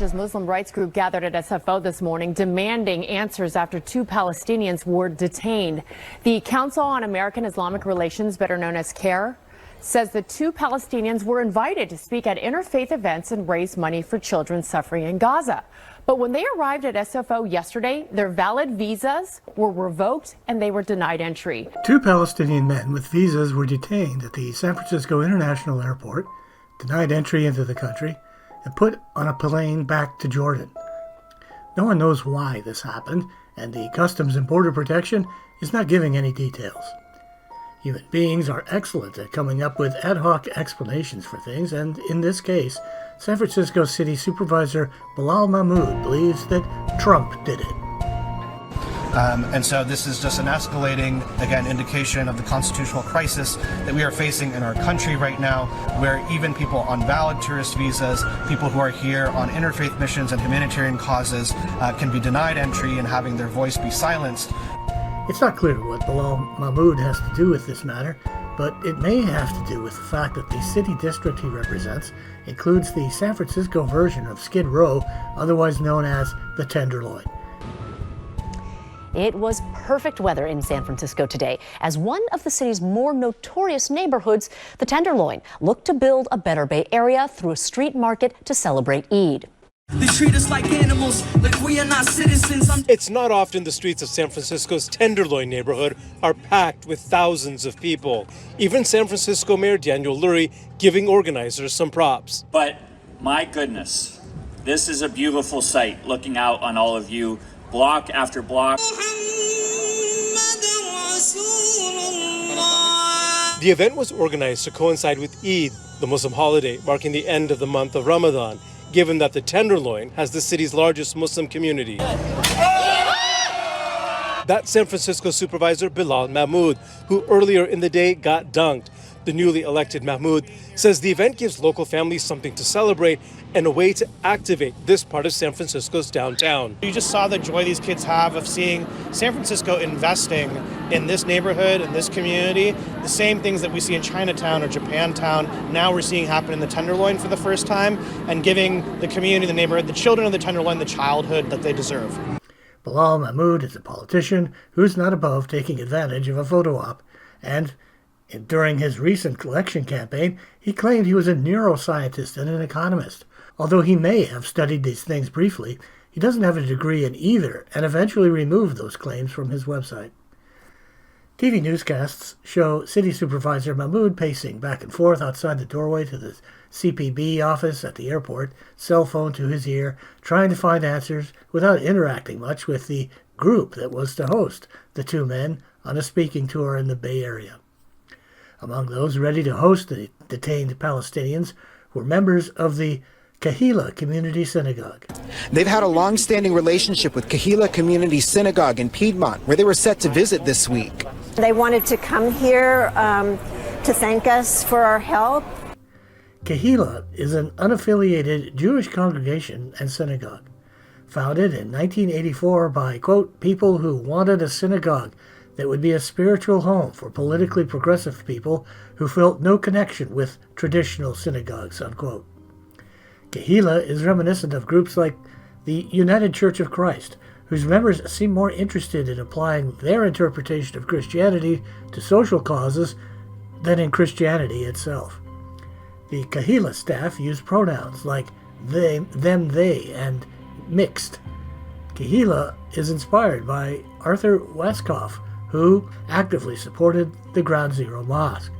Muslim rights group gathered at SFO this morning demanding answers after 2 Palestinians were detained. The Council on American Islamic Relations, better known as CAIR, says the 2 Palestinians were invited to speak at interfaith events and raise money for children suffering in Gaza. But when they arrived at SFO yesterday, their valid visas were revoked and they were denied entry. 2 Palestinian men with visas were detained at the San Francisco International Airport, denied entry into the country, and put on a plane back to Jordan. No one knows why this happened, and the Customs and Border Protection is not giving any details. Human beings are excellent at coming up with ad hoc explanations for things, and in this case, San Francisco City Supervisor Bilal Mahmoud believes that Trump did it. And so this is just an escalating, again, indication of the constitutional crisis that we are facing in our country right now, where even people on valid tourist visas, people who are here on interfaith missions and humanitarian causes can be denied entry and having their voice be silenced. It's not clear what Bilal Mahmoud has to do with this matter, but it may have to do with the fact that the city district he represents includes the San Francisco version of Skid Row, otherwise known as the Tenderloin. It was perfect weather in San Francisco today, as one of the city's more notorious neighborhoods, the Tenderloin, looked to build a better Bay Area through a street market to celebrate Eid. They treat us like animals, like we are not citizens. It's not often the streets of San Francisco's Tenderloin neighborhood are packed with thousands of people. Even San Francisco Mayor Daniel Lurie giving organizers some props. But my goodness, this is a beautiful sight looking out on all of you, block after block. The event was organized to coincide with Eid, the Muslim holiday marking the end of the month of Ramadan, given that the Tenderloin has the city's largest Muslim community. That's San Francisco Supervisor Bilal Mahmoud, who earlier in the day got dunked. The newly elected Mahmoud says the event gives local families something to celebrate and a way to activate this part of San Francisco's downtown. You just saw the joy these kids have of seeing San Francisco investing in this neighborhood and this community. The same things that we see in Chinatown or Japantown, now we're seeing happen in the Tenderloin for the first time, and giving the community, the neighborhood, the children of the Tenderloin the childhood that they deserve. Bilal Mahmoud is a politician who's not above taking advantage of a photo op, and during his recent election campaign, he claimed he was a neuroscientist and an economist. Although he may have studied these things briefly, he doesn't have a degree in either and eventually removed those claims from his website. TV newscasts show City Supervisor Mahmoud pacing back and forth outside the doorway to the CPB office at the airport, cell phone to his ear, trying to find answers without interacting much with the group that was to host the 2 men on a speaking tour in the Bay Area. Among those ready to host the detained Palestinians were members of the Kahila Community Synagogue. They've had a long-standing relationship with Kahila Community Synagogue in Piedmont, where they were set to visit this week. They wanted to come here to thank us for our help. Kahila is an unaffiliated Jewish congregation and synagogue, founded in 1984 by, quote, people who wanted a synagogue that would be a spiritual home for politically progressive people who felt no connection with traditional synagogues, unquote. Kahila is reminiscent of groups like the United Church of Christ, whose members seem more interested in applying their interpretation of Christianity to social causes than in Christianity itself. The Kahila staff use pronouns like they, them, they, and mixed. Kahila is inspired by Arthur Waskoff, who actively supported the Ground Zero Mosque.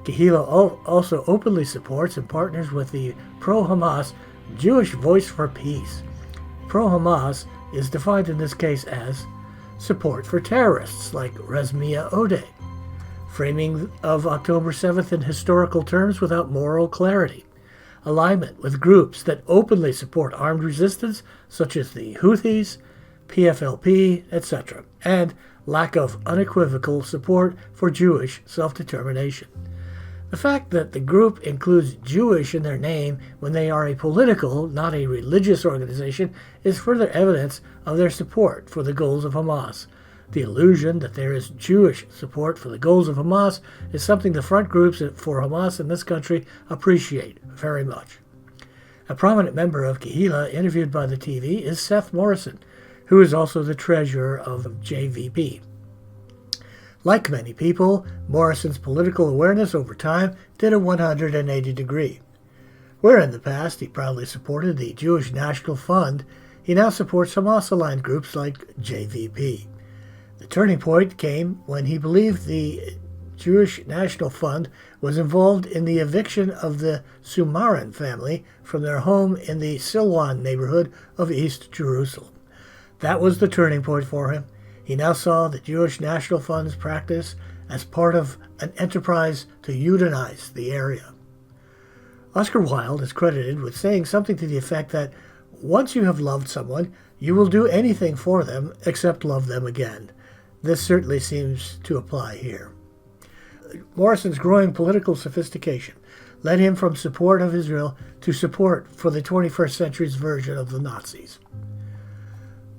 Kahila also openly supports and partners with the pro-Hamas Jewish Voice for Peace. Pro-Hamas is defined in this case as support for terrorists like Rezmia Odeh, framing of October 7th in historical terms without moral clarity, alignment with groups that openly support armed resistance such as the Houthis, PFLP, etc., and lack of unequivocal support for Jewish self-determination. The fact that the group includes Jewish in their name when they are a political, not a religious organization is further evidence of their support for the goals of Hamas. The illusion that there is Jewish support for the goals of Hamas is something the front groups for Hamas in this country appreciate very much. A prominent member of Kehillah interviewed by the TV is Seth Morrison, who is also the treasurer of JVP. Like many people, Morrison's political awareness over time did a 180-degree. Where in the past he proudly supported the Jewish National Fund, he now supports Hamas-aligned groups like JVP. The turning point came when he believed the Jewish National Fund was involved in the eviction of the Sumaran family from their home in the Silwan neighborhood of East Jerusalem. That was the turning point for him. He now saw the Jewish National Fund's practice as part of an enterprise to Judaize the area. Oscar Wilde is credited with saying something to the effect that once you have loved someone, you will do anything for them except love them again. This certainly seems to apply here. Morrison's growing political sophistication led him from support of Israel to support for the 21st century's version of the Nazis.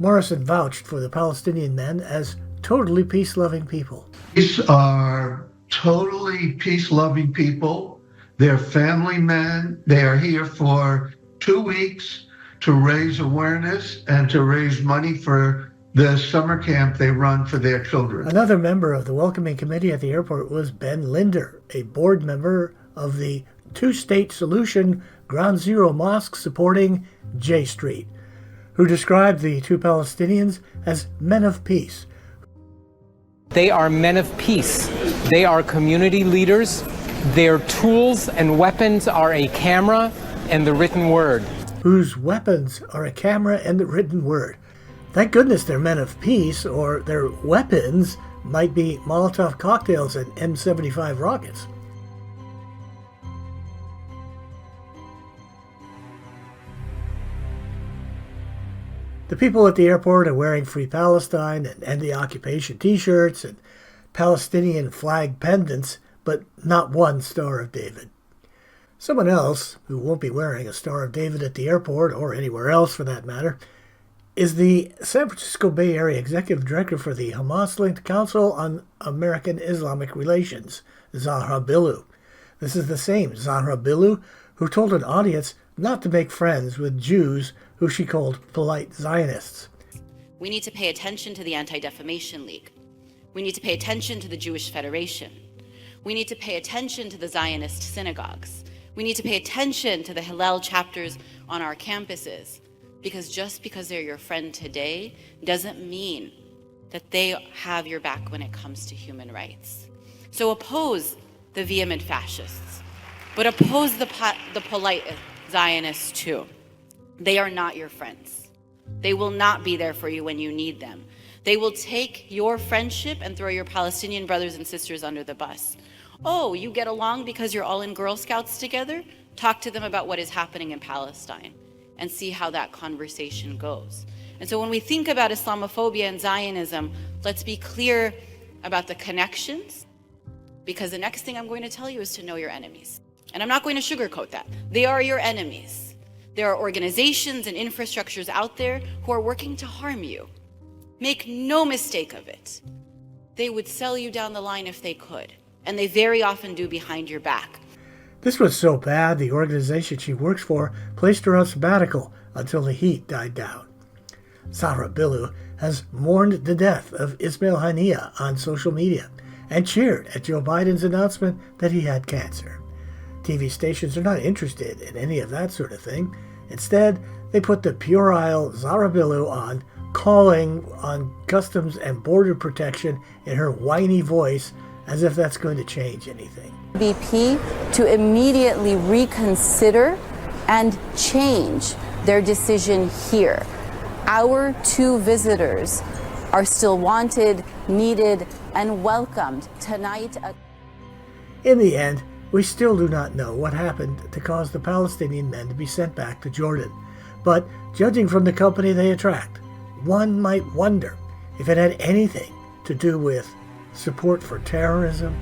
Morrison vouched for the Palestinian men as totally peace-loving people. These are totally peace-loving people. They're family men. They are here for 2 weeks to raise awareness and to raise money for the summer camp they run for their children. Another member of the welcoming committee at the airport was Ben Linder, a board member of the two-state solution Ground Zero Mosque supporting J Street, who described the two Palestinians as men of peace. They are men of peace. They are community leaders. Their tools and weapons are a camera and the written word. Whose weapons are a camera and the written word. Thank goodness they're men of peace, or their weapons might be Molotov cocktails and M75 rockets. The people at the airport are wearing Free Palestine and End the Occupation t-shirts and Palestinian flag pendants, but not one Star of David. Someone else, who won't be wearing a Star of David at the airport, or anywhere else for that matter, is the San Francisco Bay Area Executive Director for the Hamas-linked Council on American Islamic Relations, Zahra Billoo. This is the same Zahra Billoo who told an audience not to make friends with Jews who she called polite Zionists. We need to pay attention to the Anti-Defamation League. We need to pay attention to the Jewish Federation. We need to pay attention to the Zionist synagogues. We need to pay attention to the Hillel chapters on our campuses. Because just because they're your friend today doesn't mean that they have your back when it comes to human rights. So oppose the vehement fascists, but oppose the polite Zionists too. They are not your friends. They will not be there for you when you need them. They will take your friendship and throw your Palestinian brothers and sisters under the bus. Oh, you get along because you're all in Girl Scouts together? Talk to them about what is happening in Palestine and see how that conversation goes. And so when we think about Islamophobia and Zionism, let's be clear about the connections, because the next thing I'm going to tell you is to know your enemies. And I'm not going to sugarcoat that. They are your enemies. There are organizations and infrastructures out there who are working to harm you. Make no mistake of it. They would sell you down the line if they could, and they very often do behind your back. This was so bad, the organization she works for placed her on sabbatical until the heat died down. Zahra Billoo has mourned the death of Ismail Haniyeh on social media and cheered at Joe Biden's announcement that he had cancer. TV stations are not interested in any of that sort of thing. Instead, they put the puerile Zahra Billoo on, calling on Customs and Border Protection in her whiny voice, as if that's going to change anything. BP to immediately reconsider and change their decision here. Our two visitors are still wanted, needed, and welcomed tonight. In the end, we still do not know what happened to cause the Palestinian men to be sent back to Jordan. But judging from the company they attract, one might wonder if it had anything to do with support for terrorism,